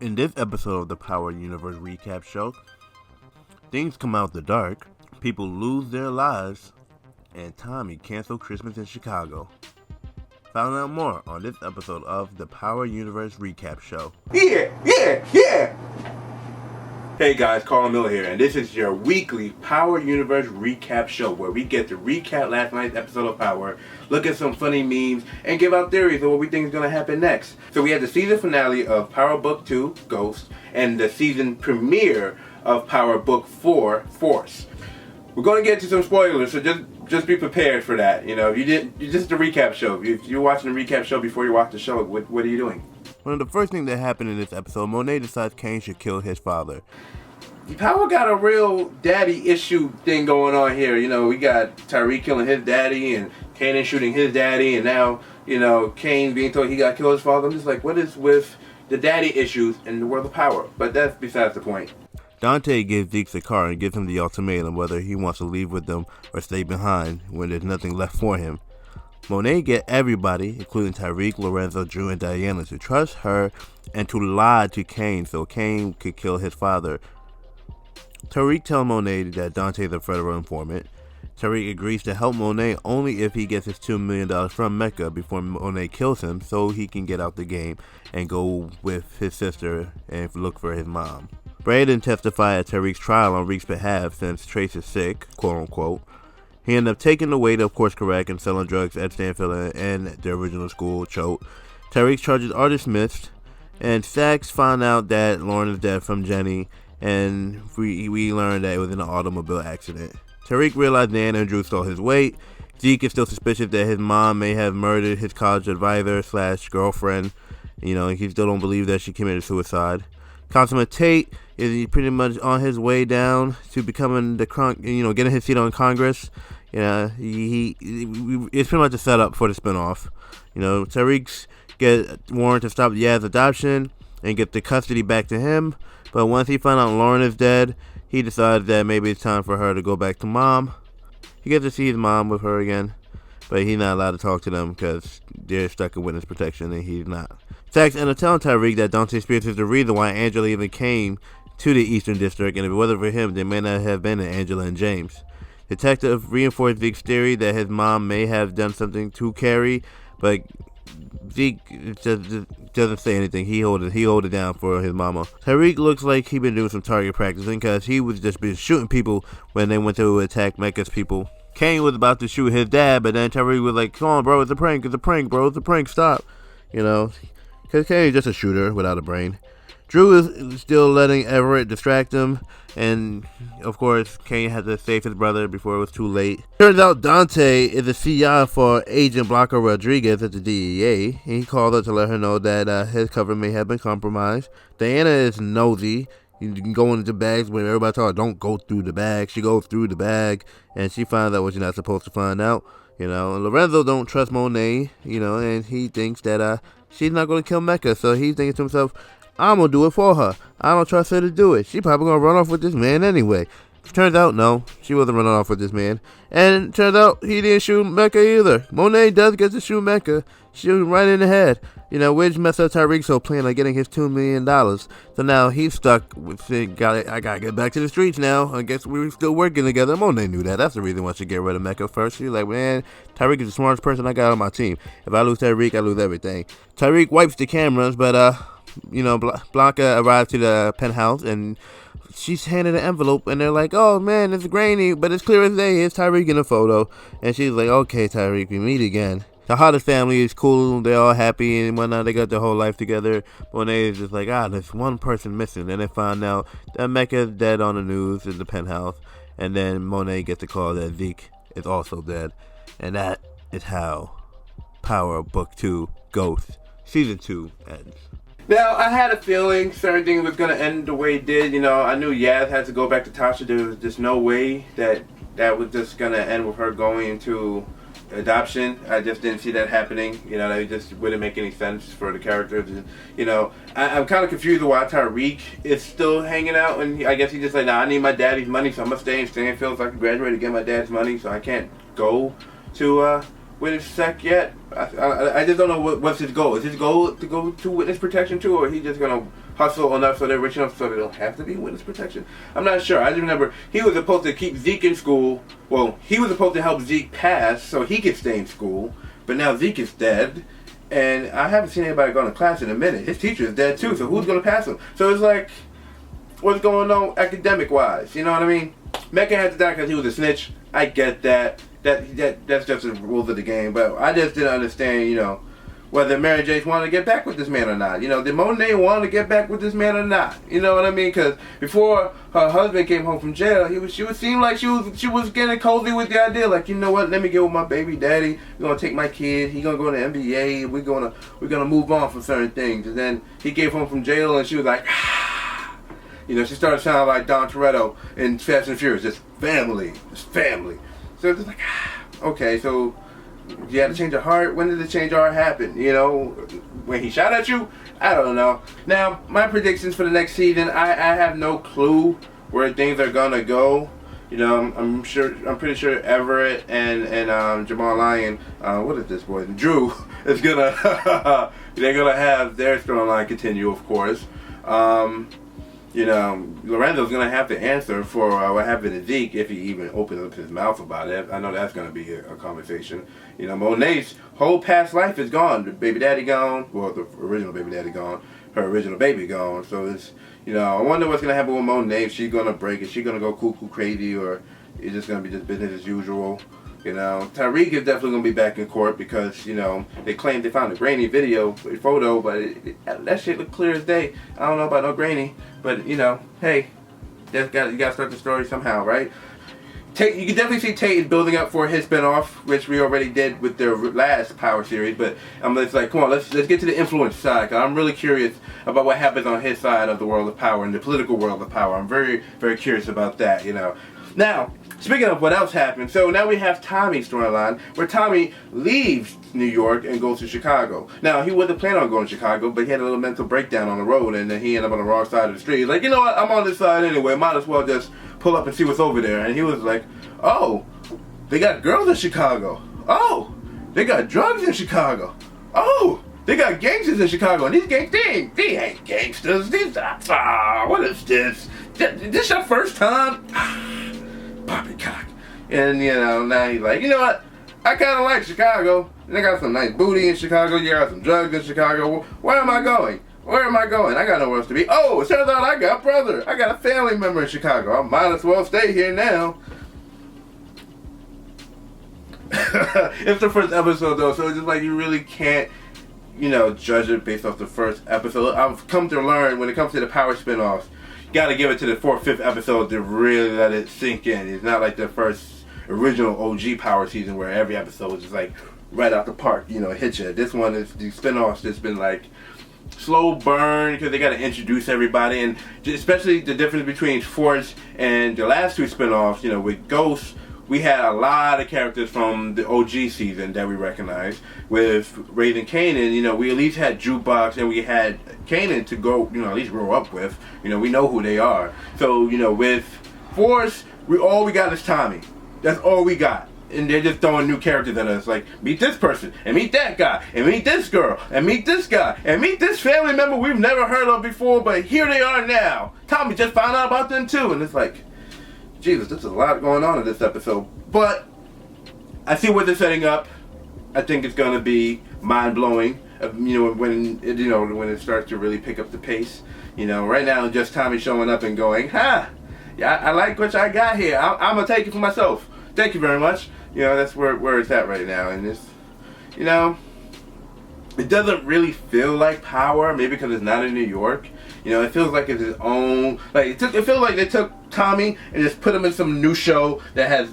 In this episode of the Power Universe Recap Show, things come out the dark, people lose their lives, and Tommy canceled Christmas in Chicago. Find out more on this episode of the Power Universe Recap Show. Yeah! Hey guys, Carl Miller here, and this is your weekly Power Universe Recap Show where we get to recap last night's episode of Power, look at some funny memes, and give out theories of what we think is going to happen next. So we had the season finale of Power Book 2, Ghost, and the season premiere of Power Book 4, Force. We're going to get to some spoilers, so just be prepared for that. You know, it's just a recap show. If you're watching a recap show before you watch the show, what are you doing? One of the first things that happened in this episode, Monet decides Kane should kill his father. Power got a real daddy issue thing going on here. You know, we got Tariq killing his daddy and Kanan shooting his daddy, and now, you know, Kane being told he got to kill his father. I'm just like, what is with the daddy issues in the world of Power? But that's besides the point. Dante gives Zeke the car and gives him the ultimatum whether he wants to leave with them or stay behind when there's nothing left for him. Monet get everybody, including Tariq, Lorenzo, Drew, and Diana, to trust her and to lie to Kane so Kane could kill his father. Tariq tells Monet that Dante is a federal informant. Tariq agrees to help Monet only if he gets his $2 million from Mecca before Monet kills him so he can get out the game and go with his sister and look for his mom. Braden testified at Tariq's trial on Reek's behalf since Trace is sick, quote-unquote. He ended up taking the weight of course correct and selling drugs at Stanfield and the original school, Choate. Tariq's charges are dismissed, and Sax found out that Lauren is dead from Jenny, and we learned that it was in an automobile accident. Tariq realized Dan and Drew stole his weight. Zeke is still suspicious that his mom may have murdered his college advisor / girlfriend. You know, he still don't believe that she committed suicide. Councilman Tate is pretty much on his way down to becoming getting his seat on Congress. Yeah, it's pretty much a setup for the spinoff. You know, Tariq's get warrant to stop Yaz's adoption and get the custody back to him. But once he found out Lauren is dead, he decides that maybe it's time for her to go back to mom. He gets to see his mom with her again, but he's not allowed to talk to them because they're stuck in witness protection and he's not. Sax ended up telling Tariq that Dante Spears is the reason why Angela even came to the Eastern District, and if it wasn't for him, there may not have been an Angela and James. Detective reinforced Zeke's theory that his mom may have done something to Carrie, but Zeke just doesn't say anything. He hold it down for his mama. Tariq looks like he been doing some target practicing because he was just been shooting people when they went to attack Mecca's people. Kane was about to shoot his dad, but then Tariq was like, "Come on, bro, it's a prank, bro, it's a prank, stop." You know, because Kane is just a shooter without a brain. Drew is still letting Everett distract him, and of course, Kane had to save his brother before it was too late. Turns out Dante is a CI for Agent Blanca Rodriguez at the DEA. He called her to let her know that his cover may have been compromised. Diana is nosy. You can go into bags when everybody tells her don't go through the bag. She goes through the bag, and she finds out what she's not supposed to find out. You know, and Lorenzo don't trust Monet, you know, and he thinks that she's not going to kill Mecca, so he's thinking to himself, I'm going to do it for her. I don't trust her to do it. She probably going to run off with this man anyway. Turns out, no, she wasn't running off with this man. And turns out he didn't shoot Mecca either. Monet does get to shoot Mecca. Shoot him right in the head. You know, which messed up Tariq so plan on getting his $2 million. So now he's stuck with saying, I got to get back to the streets now. I guess we're still working together. Monet knew that. That's the reason why she get rid of Mecca first. She's like, man, Tariq is the smartest person I got on my team. If I lose Tariq, I lose everything. Tariq wipes the cameras, but you know, Blanca arrived to the penthouse and she's handed an envelope and they're like, oh man, it's grainy, but it's clear as day. It's Tariq in the photo. And she's like, okay, Tariq, we meet again. The Hottest family is cool. They're all happy and whatnot. They got their whole life together. Monet is just like, there's one person missing. And they find out that Mecca is dead on the news in the penthouse. And then Monet gets a call that Zeke is also dead. And that is how Power Book 2 Ghost Season 2 ends. Now, I had a feeling certain things was going to end the way it did. You know, I knew Yaz had to go back to Tasha. There was just no way that was just going to end with her going into adoption. I just didn't see that happening. You know, that just wouldn't make any sense for the characters. And, you know, I'm kind of confused why Tariq is still hanging out. And I guess he's just like, I need my daddy's money, so I'm going to stay in Stanfield so I can graduate and get my dad's money, so I can't go to witness sec yet. I just don't know what's his goal. Is his goal to go to witness protection too, or is he just going to hustle enough so they're rich enough so they don't have to be in witness protection. I'm not sure. I just remember he was supposed to keep Zeke in school. Well, he was supposed to help Zeke pass so he could stay in school. But now Zeke is dead. And I haven't seen anybody go to class in a minute. His teacher is dead too, so who's going to pass him? So it's like, what's going on academic-wise? You know what I mean? Mecca had to die because he was a snitch. I get that. That's just the rules of the game. But I just didn't understand, you know, whether Mary J wanted to get back with this man or not. You know, did Monet want to get back with this man or not? You know what I mean? Because before her husband came home from jail, she would seem like she was getting cozy with the idea. Like, you know what? Let me get with my baby daddy. We're gonna take my kid. He's gonna go to the NBA. We're gonna move on from certain things. And then he came home from jail, and she was like, ah. You know, she started sounding like Don Toretto in Fast and Furious. Just family, So it's like, ah. Okay, so. You had to change your heart. When did the change your heart happen? You know, when he shot at you? I don't know. Now, my predictions for the next season, I have no clue where things are gonna go. You know, I'm pretty sure Everett and Jamal Lyon, what is this boy? Drew is gonna they're gonna have their storyline continue, of course. You know, Lorenzo's going to have to answer for what happened to Zeke if he even opens up his mouth about it. I know that's going to be a conversation. You know, Monet's whole past life is gone. The baby daddy gone. Well, the original baby daddy gone. Her original baby gone. So it's, you know, I wonder what's going to happen with Monet. Is she going to break? Is she going to go cuckoo crazy? Or is it just going to be just business as usual? You know, Tariq is definitely going to be back in court because, you know, they claimed they found a grainy photo, but that shit looked clear as day. I don't know about no grainy, but, you know, hey, you got to start the story somehow, right? You can definitely see Tate is building up for his spinoff, which we already did with their last Power series, but I'm just like, come on, let's get to the influence side, because I'm really curious about what happens on his side of the world of power and the political world of power. I'm very, very curious about that, you know. Now, speaking of what else happened, so now we have Tommy's storyline, where Tommy leaves New York and goes to Chicago. Now, he wasn't planning on going to Chicago, but he had a little mental breakdown on the road, and then he ended up on the wrong side of the street. He's like, you know what, I'm on this side anyway, might as well just pull up and see what's over there. And he was like, oh, they got girls in Chicago. Oh, they got drugs in Chicago. Oh, they got gangsters in Chicago. And these gangsters, they ain't gangsters. What is this? This your first time? Poppycock. And, you know, now he's like, you know what? I kind of like Chicago. They got some nice booty in Chicago. You got some drugs in Chicago. Where am I going? Where am I going? I got nowhere else to be. Oh, it turns out I got a brother. I got a family member in Chicago. I might as well stay here now. It's the first episode, though, so it's just like you really can't, you know, judge it based off the first episode. I've come to learn when it comes to the Power spinoffs, you gotta give it to the 4th, 5th episode to really let it sink in. It's not like the first original OG Power season where every episode was just like right out the park, you know, hit you. This one is the spinoffs just been like slow burn because they got to introduce everybody, and especially the difference between Force and the last 2 spinoffs. You know, with Ghost, we had a lot of characters from the OG season that we recognized. With Raising Kanan, you know, we at least had Jukebox and we had Kanan to go, you know, at least grow up with. You know, we know who they are. So, you know, with Force, all we got is Tommy. That's all we got. And they're just throwing new characters at us, like, meet this person, and meet that guy, and meet this girl, and meet this guy, and meet this family member we've never heard of before, but here they are now. Tommy just found out about them too, and it's like, Jesus, there's a lot going on in this episode. But I see what they're setting up. I think it's gonna be mind-blowing. You know, when it starts to really pick up the pace. You know, right now just Tommy showing up and going, yeah, I like what I got here. I'm gonna take it for myself. Thank you very much. You know, that's where it's at right now. And it's, you know, it doesn't really feel like Power, maybe because it's not in New York. You know, it feels like it's its own, like, it feels like they took Tommy and just put him in some new show that's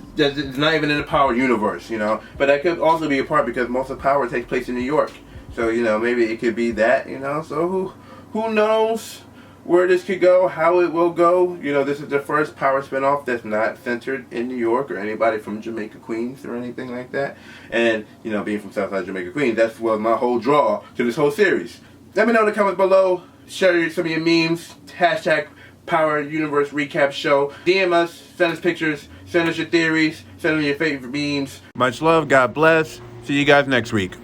not even in the Power universe, you know. But that could also be a part because most of Power takes place in New York. So, you know, maybe it could be that, you know. So who knows where this could go, how it will go. You know, this is the first Power spinoff that's not centered in New York or anybody from Jamaica, Queens or anything like that. And, you know, being from Southside Jamaica, Queens, that's what my whole draw to this whole series. Let me know in the comments below. Share some of your memes. Hashtag Power Universe Recap Show. DM us, send us pictures, send us your theories, send us your favorite memes. Much love, God bless. See you guys next week.